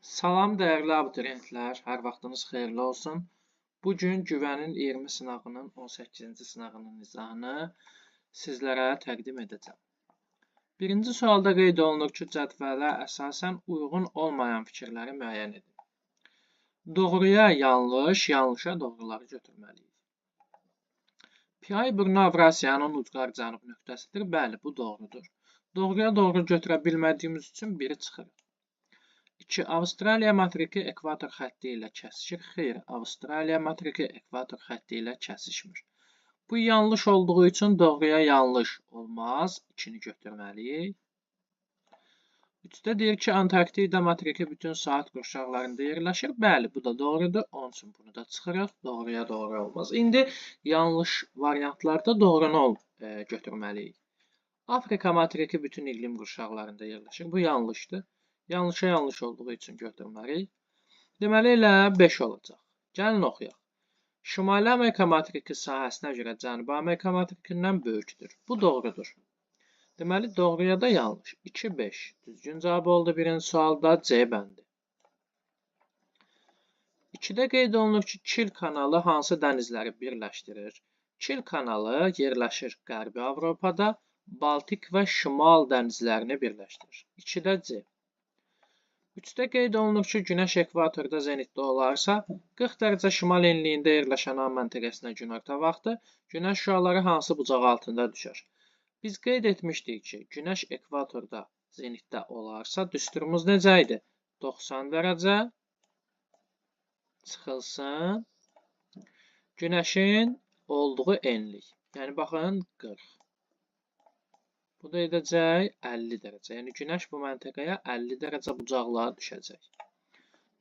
Salam dəyərli abituriyentlər, hər vaxtınız xeyirli olsun. Bugün güvənin 20 sınağının 18-ci sınağının izahını sizlərə təqdim edəcəm. Birinci sualda qeyd olunur ki, cədvələ əsasən uyğun olmayan fikirləri müəyyən edin. Doğruya yanlış, yanlışa doğruları götürməliyik. Piyay burnu Avrasiyanın ucqar cənub nöqtəsidir. Bəli, bu doğrudur. Doğruya doğru götürə bilmədiyimiz üçün biri çıxır. 2. Avstraliya materiki ekvator xətti ilə kəsişir. Xeyr, Avstraliya materiki ekvator xətti ilə kəsişmir. Bu yanlış olduğu üçün doğruya yanlış olmaz. 2-ni götürməliyik. 3-də deyir ki, Antarktida materiki bütün saat qurşaqlarında yerləşir. Bəli, bu da doğrudur. Onun üçün bunu da çıxırıq. Doğruya doğru olmaz. İndi yanlış variantlarda doğrunu götürməliyik. Afrika materiki bütün iqlim qurşaqlarında yerləşir. Bu yanlışdır. Yanlışa yanlış olduğu üçün götürməliyik. Deməli, elə 5 olacaq. Gəlin oxuyaq. Şimali Amerika materiki sahəsinə görə Cənubi Amerika materikindən böyükdür. Bu doğrudur. Deməli, doğruya da yanlış. 2-5. Düzgün cavab oldu birinci sualda C bəndi. 2-də qeyd olunur ki, Kil kanalı hansı dənizləri birləşdirir? Kil kanalı yerləşir Qərbi Avropada, Baltik və Şimal dənizlərini birləşdirir. 2-də C. 3-də qeyd olunur ki, Günəş ekvatorda zenitdə olarsa, 40 dərəcə şimal enliyində yerləşən A məntəqəsinə günorta vaxtı Günəş şüaları hansı bucaq altında düşər? Biz qeyd etmişdik ki, Günəş ekvatorda zenitdə olarsa, düsturumuz necə idi? 90 dərəcə çıxılsın Günəşin olduğu enlik. Yəni, baxın, 40. Bu da edəcək 50 dərəcə. Yəni, Günəş bu məntəqəyə 50 dərəcə bucaqla düşəcək.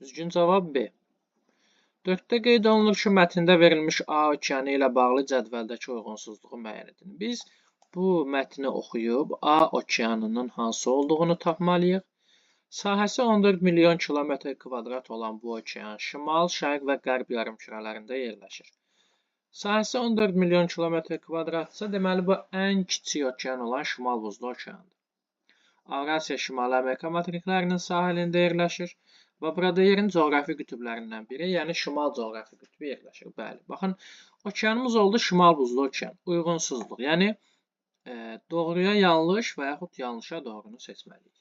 Düzgün cavab B. 4-də qeyd olunur ki, mətndə verilmiş A okeanı ilə bağlı cədvəldəki uyğunsuzluğu müəyyən edin. Biz bu mətni oxuyub A okeanının hansı olduğunu tapmalıyıq. Sahəsi 14 milyon kilometr kvadrat olan bu okean şimal, şərq və qərb yarımkürələrində yerləşir. Sahəsi 14 milyon kilometr kvadratsa, deməli, bu ən kiçik okean olan şimal buzlu okeandır. Avrasiya Şimali Amerika materiklərinin sahilində yerləşir və burada yerin coğrafi qütblərindən biri, yəni şimal coğrafi qütbü yerləşir. Bəli, baxın, okeanımız oldu şimal buzlu okean, uyğunsuzluq. Yəni, doğruya yanlış və yaxud yanlışa doğrunu seçməliyik.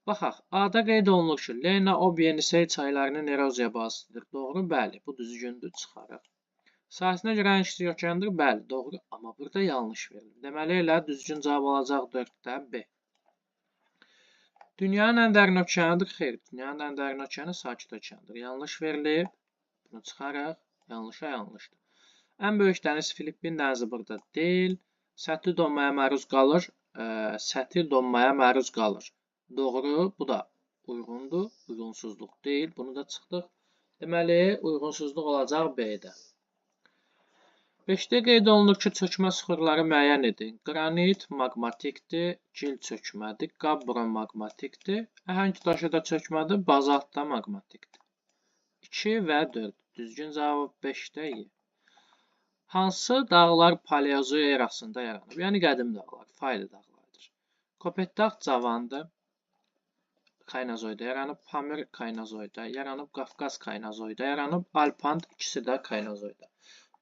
Baxaq, A-da qeyd olunur ki, Lena, Ob, Yenisey çaylarının eroziya bazasıdır. Doğru, bəli, bu düzgündür, çıxarıq. Sahəsinə görə ən kiçik okeandır. Bəli, doğru. Amma burada yanlış verilir. Deməli, elə düzgün cavab olacaq 4-də B. Dünyanın ən dərin okeanıdır. Xeyr, dünyanın ən dərin okeanı sakit okeandır. Yanlış verilib. Bunu çıxarıq. Yanlışa yanlışdır. Ən böyük dəniz Filippin dənizi burada deyil. Səthi donmaya məruz qalır. Səthi donmaya məruz qalır. Doğru. Bu da uyğundur. Uyğunsuzluq deyil. Bunu da çıxdıq. Deməli, uyğunsuzluq olacaq B-də. 5-də qeyd olunur ki, çökmə süxurları müəyyən edin. Qranit maqmatikdir, gil çökmədir, qabbro maqmatikdir, əhəng daşı da çökmədir, bazalt da maqmatikdir. 2 və 4. Düzgün cavab 5-də E. Hansı dağlar Paleozoy erasında yaranıb? Yəni qədim dağlar, faylı dağlardır. Kopetdağ cavandır, Kaynazoyda yaranıb, Pamir Kaynazoyda yaranıb, Qafqaz Kaynazoyda yaranıb, Alpand ikisi də Kaynazoyda.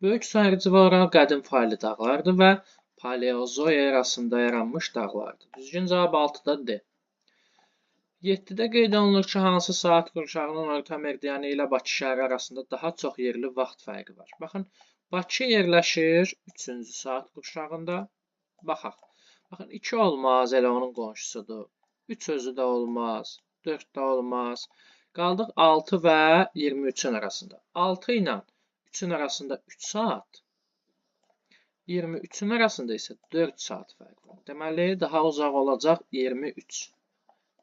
Böyük su hərcivi olaraq qədim faylı dağlardır və Paleozoy erasında yaranmış dağlardır. Düzgün cavab 6-da D. 7-də qeyd olunur ki, hansı saat qurşağının orta meridianı ilə Bakı şəhəri arasında daha çox yerli vaxt fərqi var. Baxın, Bakı yerləşir 3-cü saat qurşağında. Baxaq. Baxın, 2 olmaz, elə onun qonşusudur. 3 özü də olmaz, 4 də olmaz. Qaldıq 6 və 23-ün arasında. 6 ilə 3-ün arasında 3 saat, 23-ün arasında isə 4 saat fərq var. Deməli, daha uzaq olacaq 23.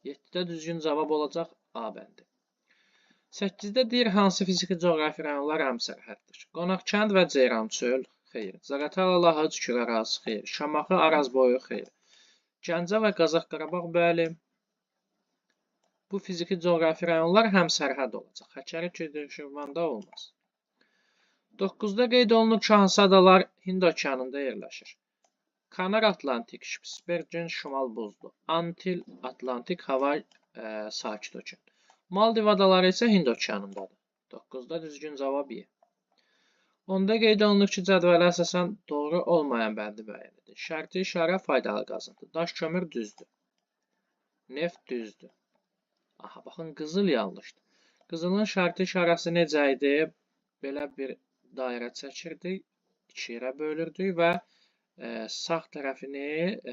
7-də düzgün cavab olacaq A bəndi. 8-də deyir, hansı fiziki coğrafi rayonlar həmsərhəddir? Qonaqkənd və Ceyrançöl, xeyr. Zaqatala, Lahıc, Küləraz, xeyr. Şamaxı, Arazboyu, xeyr. Gəncə və Qazax Qarabağ, bəli. Bu fiziki coğrafi rayonlar həmsərhəd olacaq. Həkəri, Şirvanda olmaz. 9-da qeyd olunur ki, hansı adalar Hind okeanında yerləşir? Kanar Atlantik, Şpitsbergen Şimal buzlu, Antil Atlantik, Havay sakit okean. Maldiv adaları isə Hind okeanındadır. 9-da düzgün cavab E. 10-da qeyd olunur ki, cədvələ əsasən doğru olmayan bəndi müəyyən edin. Şərti işarə faydalı qazıntı. Daş kömür düzdür. Neft düzdür. Aha, baxın, qızıl yanlışdır. Qızılın şərti işarəsi necə idi? Belə bir dairə çəkirdik, 2 yerə bölürdük və sağ tərəfini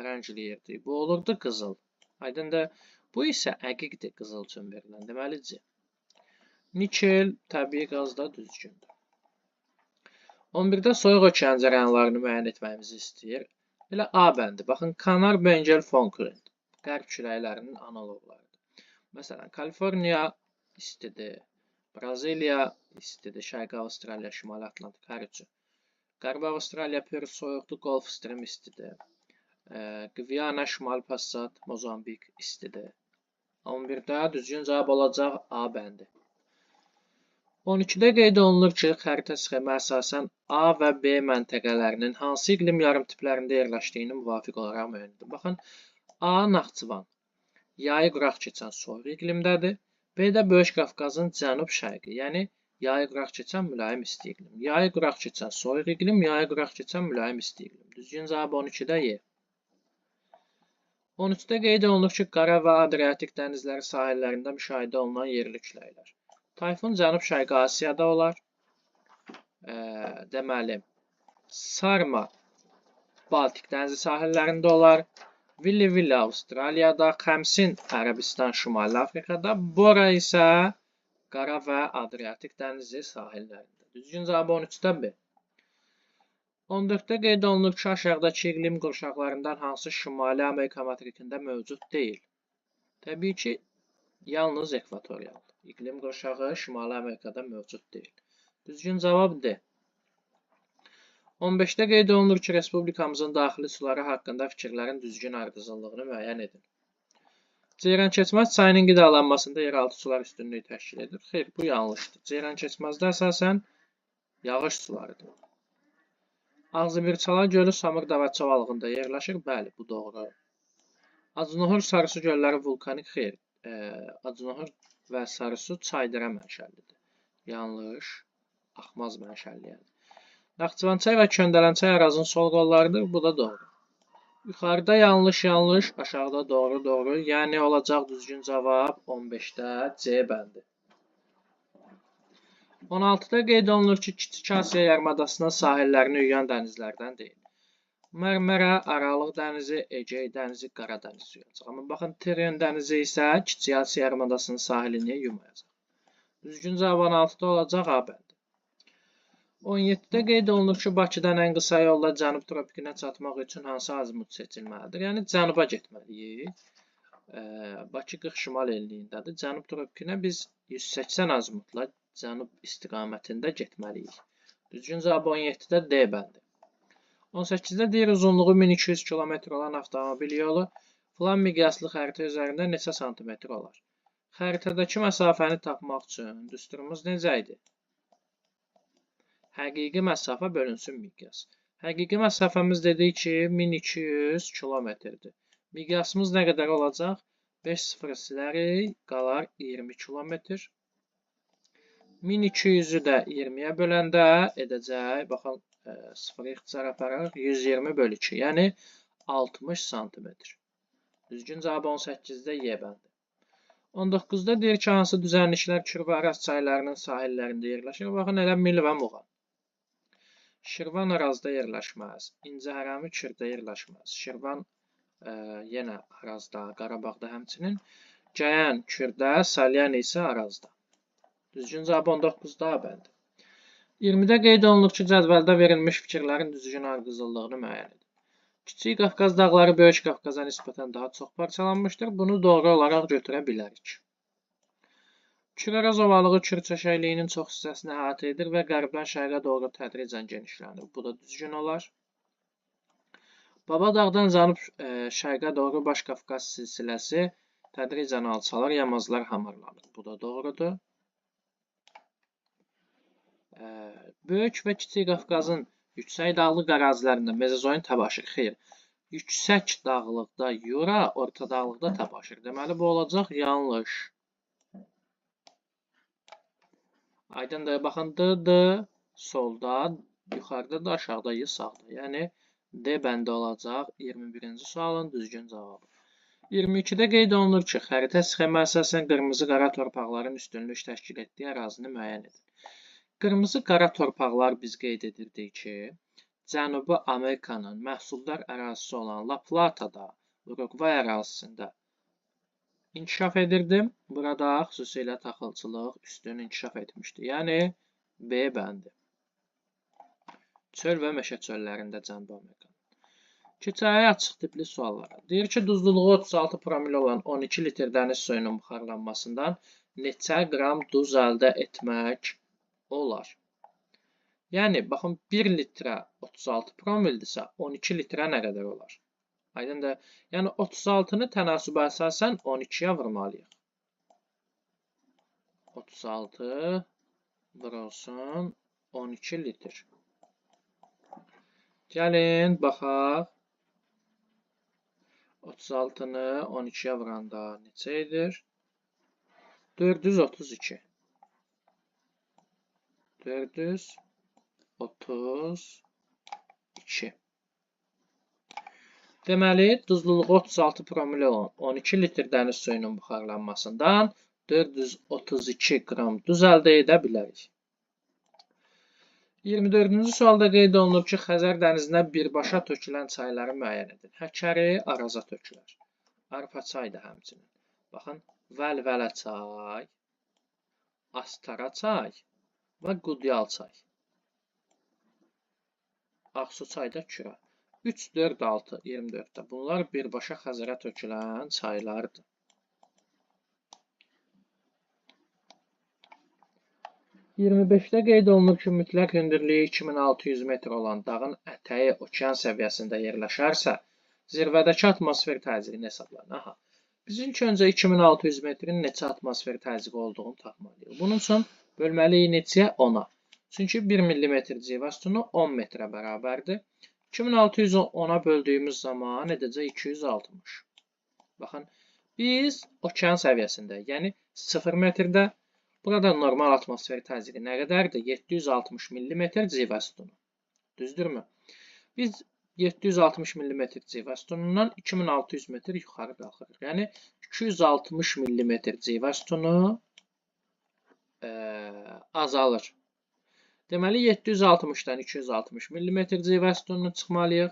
rəngləyirdik. Bu olurdu qızıl. Aydındır. Bu isə əqiqdir qızıl üçün verilən. Deməli C. Nikel təbii qazda düzgündür. 11-də soyuq okean cərəyanlarını müəyyən etməyimizi istəyir. Elə A bəndi. Baxın, Kanar, Bengel, Falkland. Qərb küləklərinin analoqlarıdır. Məsələn, Kaliforniya istidir. Braziliya istidir. Şərqi Avstraliya, Şimali Atlantik hər üçü. Qərbi Avstraliya, Peru soyuqdur. Gulf Stream istidir. Gviyana, Şimali Passat, Mozambik istidir. 11-də düzgün cavab olacaq A bəndi. 12-də qeyd olunur ki, xəritə sxemə əsasən A və B məntəqələrinin hansı iqlim yarımtiplərində yerləşdiyini müvafiq olaraq müəyyən edin. Baxın, A Naxçıvan yayı quraq keçən soyuq iqlimdədir. B də Böyük Qafqazın cənub-şərqi, yəni yayı quraq keçən mülayim isti iqlim. Yayı quraq keçən soyuq iqlim, yayı quraq keçən mülayim isti iqlim. Düzgün cavab 12-də E. 13-də qeyd olunur ki, Qara və Adriatik dənizləri sahillərində müşahidə olunan yerli küləklər. Tayfun Cənub-Şərqi Asiyada olar. Deməli, Sarma Baltik dənizi sahillərində olar. Villi Avstraliyada, Xəmsin Ərəbistan, Şimali Afrikada, Bora isə Qara və Adriatik dənizi sahillərində. Düzgün cavab 13-də B. 14-də qeyd olunur ki, aşağıdakı iqlim qurşaqlarından hansı Şimali Amerika materikində mövcud deyil? Təbii ki, yalnız ekvatorial. İqlim qurşağı Şimali Amerikada mövcud deyil. Düzgün cavab D. 15-də qeyd olunur ki, Respublikamızın daxili suları haqqında fikirlərin düzgün ardıcıllığını müəyyən edin. Ceyrankeçməz çayının qidalanmasında yeraltı sular üstünlüyü təşkil edir. Xeyr, bu yanlışdır. Ceyrankeçməzdə əsasən yağış sularıdır. Ağzıbirçala gölü Samırdağ çovalığında yerləşir. Bəli, bu doğru. Acınohur, Sarısu gölləri vulkanik. Xeyr, Acınohur və Sarısu çaydırə mənşəlidir. Yanlış, axmaz mənşəliyədir. Naxçıvançay və Köndələnçay Arazın sol qollarıdır. Bu da doğru. Yuxarıda yanlış, aşağıda doğru. Yəni olacaq düzgün cavab 15-də C bəndi. 16-da qeyd olunur ki, Kiçik Asiya yarımadasının sahillərini yuyan dənizlərdən deyil. Mərmərə, Aralıq dənizi, Egey dənizi, Qara dənizi yuyacaq. Amma baxın, Teren dənizi isə Kiçik Asiya yarımadasının sahilini yumayacaq. Düzgün cavab 16-da olacaq A bəndi. 17-də qeyd olunur ki, Bakıdan ən qısa yolla cənub tropikinə çatmaq üçün hansı azimut seçilməlidir? Yəni, cənuba getməliyik. Bakı 40 şimal enliyindədir. Cənub tropikinə biz 180 azimutla cənub istiqamətində getməliyik. Düzgün cavab 17-də D bəndi. 18-də deyir, uzunluğu 1200 km olan avtomobil yolu filan miqyaslı xəritə üzərində neçə santimetr olar? Xəritədəki məsafəni tapmaq üçün düsturumuz necə idi? Həqiqi məsafə bölünsün miqyas. Həqiqi məsafəmiz dedik ki, 1200 kilometrdir. Miqyasımız nə qədər olacaq? 5 sıfır silərik, qalar 20 kilometr. 1200-ü də 20-yə böləndə edəcək, baxın, 0-ı ixtisar aparaq, 120 bölü 2, yəni 60 santimetr. Düzgün cavab 18-də Y bəndi. 19-da deyir ki, hansı düzənliklər Kür və Araz çaylarının sahillərində yerləşir? Baxın, elə Mil və Muğan. Şirvan Arazda yerləşməz. İncəhərəmi Kürdə yerləşməz. Şirvan yenə Arazda, Qarabağda həmçinin. Gəyən Kürdə, Salyan isə Arazda. Düzgün cavab 19-da A bəndi. 20-də qeyd olunur ki, cədvəldə verilmiş fikirlərin düzgün ardıcıllığını müəyyən edin. Kiçik Qafqaz dağları Böyük Qafqaza nisbətən daha çox parçalanmışdır. Bunu doğru olaraq götürə bilərik. Kür-Araz ovalığı Kür çökəkliyinin çox hissəsini əhatə edir və qərbdən şərqə doğru tədricən genişlənir. Bu da düzgün olar. Babadağdan cənub-şərqə doğru Baş Qafqaz silsiləsi tədricən alçalır, yamaclar hamarlanır. Bu da doğrudur. Böyük və Kiçik Qafqazın yüksək dağlıq ərazilərində Mezozoin təbaşir. Xeyr, yüksək dağlıqda Yura, orta dağlıqda təbaşir. Deməli, bu olacaq yanlış. Aydındır. Baxın, D solda, yuxarıda da, aşağıda Y sağda. Yəni D bəndi olacaq 21-ci sualın düzgün cavabı. 22-də qeyd olunur ki, xəritə sxemə əsasən qırmızı-qara torpaqların üstünlük təşkil etdiyi ərazini müəyyən edin. Qırmızı-qara torpaqlar biz qeyd edirdik ki, Cənubi Amerikanın məhsuldar ərazisi olan La Platada, Uruqvay ərazisində inkişaf edirdim. Burada xüsusilə taxılçılıq üstün inkişaf etmişdi. Yəni B bəndi. Çöl və meşə çöllərində Cənubi Amerika. Keçək açıq tipli suallara. Deyir ki, duzluluğu 36 promil olan 12 litr dəniz suyunun buxarlanmasından neçə qram duz əldə etmək olar? Yəni, baxın, 1 litrə 36 promildirsə, 12 litrə nə qədər olar? Aydındır. Yəni, 36-nı tənasübə əsasən 12-yə vurmalıyıq. 36 vurulsun 12 litr. Gəlin, baxaq. 36-nı 12-yə vuranda neçə edir? 432. 432. Deməli, duzluluğu 36 promil olan 12 litr dəniz suyunun buxarlanmasından 432 qram duz əldə edə bilərik. 24-cü sualda qeyd olunur ki, Xəzər dənizinə birbaşa tökülən çayları müəyyən edin. Həkəri Araza tökülər. Arpa çay da həmçinin. Baxın, Vəlvələ çay, Astara çay və Qudyal çay. Ağsu çay da Kürə. 3, 4, 6, 24-də. Bunlar birbaşa Xəzərə tökülən çaylardır. %25-də qeyd olunur ki, mütləq hündürlüyü 2600 metr olan dağın ətəyi okean səviyyəsində yerləşərsə, zirvədəki atmosfer təzyiqini hesablayın. Aha. Biz ilk öncə 2600 metrin neçə atmosfer təzyiqi olduğunu tapmalıyıq. Bunun üçün bölməliyik neçəyə? 10-a. Çünki 1 mm civə sütunu 10 metrə bərabərdir. 2600-ü 10-a böldüyümüz zaman edəcək 260. Baxın, biz okean səviyyəsində, yəni 0 metrdə, burada normal atmosfer təzyiqi nə qədərdir? 760 mm civə sütunu. Düzdürmü? Biz 760 mm civə sütunundan 2600 metr yuxarı qalxırıq. Yəni 260 mm civə sütunu azalır. Deməli 760-dan 260 mm civə sütununu çıxmalıyıq.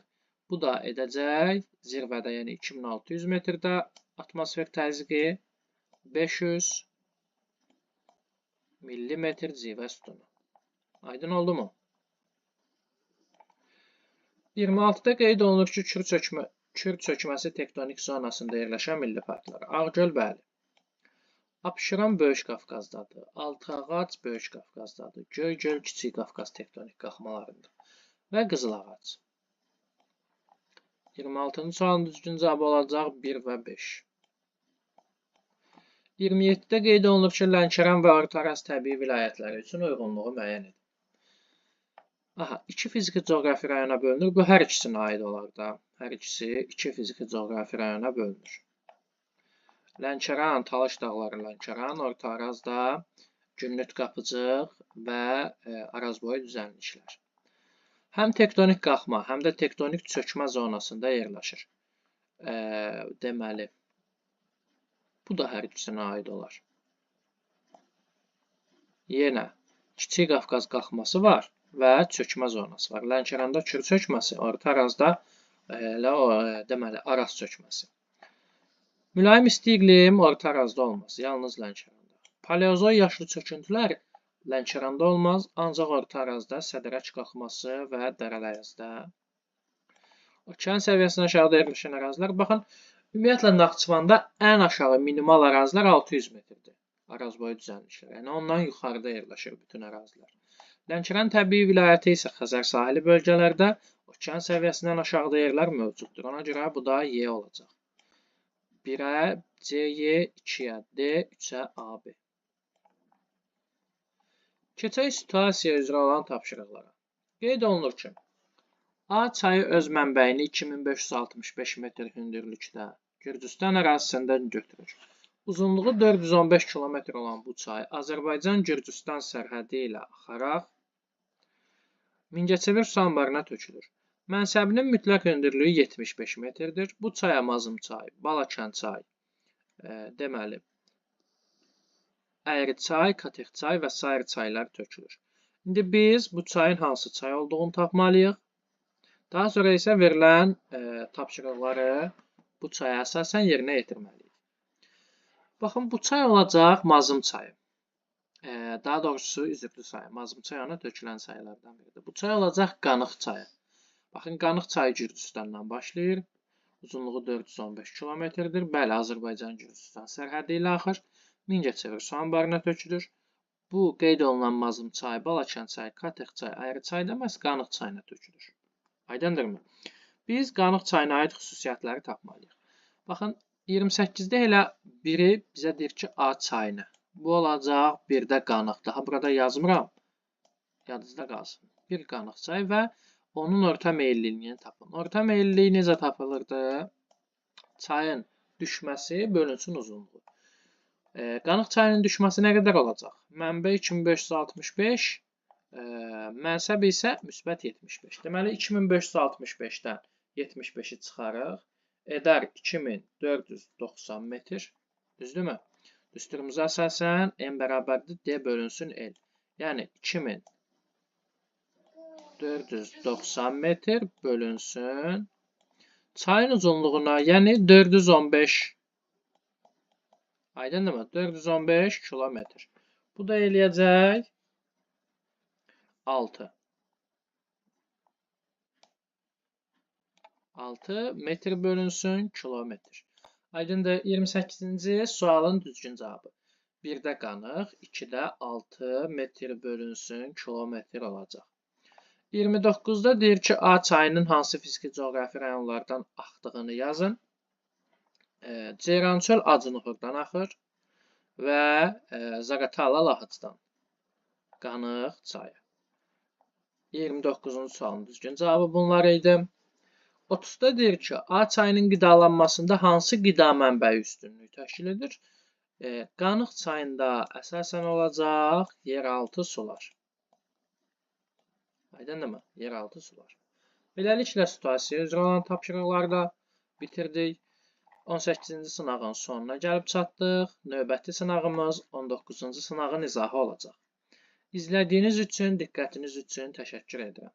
Bu da edəcək zirvədə, yəni 2600 metrdə atmosfer təzyiqi 500 mm civə sütunu. Aydın oldu mu? 26-da qeyd olunur ki, Kür çökməsi tektonik zonasında yerləşən milli parklar. Ağgöl, bəli. Abşeron Böyük Qafqazdadır. Altıağac Böyük Qafqazdadır. Göygöl Kiçik Qafqaz tektonik qalxmalarında. Və Qızılağac. 26-cı sualın düzgün cavabı olacaq 1 və 5. 27-də qeyd olunur ki, Lənkəran və Orta Araz təbii vilayətləri üçün uyğunluğu müəyyən edin. Aha, 2 fiziki coğrafi rayona bölünür. Bu hər ikisinə aid olar da. Hər ikisi 2 fiziki coğrafi rayona bölünür. Lənkəran, Talış dağları Lənkəran, Orta Arazda Günnüt Qapıcıq və Arazboyu düzənliklər. Həm tektonik qalxma, həm də tektonik çökmə zonasında yerləşir. Deməli, bu da hər ikisinə aid olar. Yenə Kiçik Qafqaz qalxması var və çökmə zonası var. Lənkəranda Kür çökməsi, Orta Arazda deməli Araz çökməsi. Mülayim isti iqlim Orta Arazda olmaz, yalnız Lənkəranda. Paleozoy yaşlı çöküntülər Lənkəranda olmaz, ancaq Orta Arazda Sədərək qalxması və Dərələyəzdə. Okean səviyyəsindən aşağıda yerləşən ərazilər. Baxın, ümumiyyətlə Naxçıvanda ən aşağı minimal ərazilər 600 metrdir. Arazboyu düzənliklər. Yəni ondan yuxarıda yerləşir bütün ərazilər. Lənkəran təbii vilayəti isə Xəzər sahili bölgələrdə okean səviyyəsindən aşağıda yerlər mövcuddur. Ona görə bu da Y olacaq. 1-ə CY, 2-yə D, 3-ə AB. Keçək situasiya üzrə olan tapşırıqlara. Qeyd olunur ki, A çayı öz mənbəyini 2565 metr hündürlükdə Gürcüstan ərazisindən götürür. Uzunluğu 415 kilometr olan bu çay Azərbaycan-Gürcüstan sərhədi ilə axaraq Mingəçevir su anbarına tökülür. Mənsəbinin mütləq hündürlüyü 75 metrdir. Bu çaya Mazım çay, Balakən çay, deməli, Əyri çay, Katıq çay və sair çaylar tökülür. İndi biz bu çayın hansı çay olduğunu tapmalıyıq. Daha sonra isə verilən tapşırıqları bu çaya əsasən yerinə yetirməliyik. Baxın, bu çay olacaq Mazım çayı. Daha doğrusu üzüklü çayı. Mazım çayına tökülən çaylardan biridir. Bu çay olacaq Qanıq çayı. Baxın, Qanıq çayı Gürcüstandan başlayır. Uzunluğu 415 kilometrdir. Bəli, Azərbaycan-Gürcüstan sərhədi ilə axır. Mingəçevir su anbarına tökülür. Bu qeyd olunan Mazım çayı, Balakən çayı, Katıq çayı, Əyri çayı da məhz Qanıq çayına tökülür. Aydındırmı? Biz Qanıq çayına aid xüsusiyyətləri tapmalıyıq. Baxın, 28-də elə biri bizə deyir ki, A çayını. Bu olacaq bir də Qanıq. Daha burada yazmıram. Yadınızda qalsın. Bir Qanıq çayı və onun orta meyilliliyini tapın. Orta meyilliliyi necə tapılırdı? Çayın düşməsi bölünsün uzunluğu. Qanıq çayının düşməsi nə qədər olacaq? Mənbə 2565, mənsəb isə müsbət 75. Deməli, 2565-dən 75-i çıxarıq. Edər 2490 metr. Düzdürmü? Düsturumuza əsasən n bərabərdir D bölünsün L. Yəni 2490 metr bölünsün çayın uzunluğuna, yəni 415. Aydındırmı? 415 kilometr. Bu da eləyəcək 6. 6 metr bölünsün kilometr. Aydındır, 28-ci sualın düzgün cavabı. 1-də Qanıq, 2-də 6 metr bölünsün kilometr olacaq. 29-da deyir ki, A çayının hansı fiziki coğrafi rayonlardan axdığını yazın. Ceyrançöl Acınuxurdan axır və Zaqatala Lahıcdan. Qanıq çayı. 29-cu sualın düzgün cavabı bunlar idi. 30-da deyir ki, A çayının qidalanmasında hansı qida mənbəyi üstünlük təşkil edir? Qanıq çayında əsasən olacaq yeraltı sular. Aydındırmı? Yeraltı sular. Beləliklə, situasiya üzrə olan tapşırıqları da bitirdik. 18-ci sınağın sonuna gəlib çatdıq. Növbəti sınağımız 19-cu sınağın izahı olacaq. İzlədiyiniz üçün, diqqətiniz üçün təşəkkür edirəm.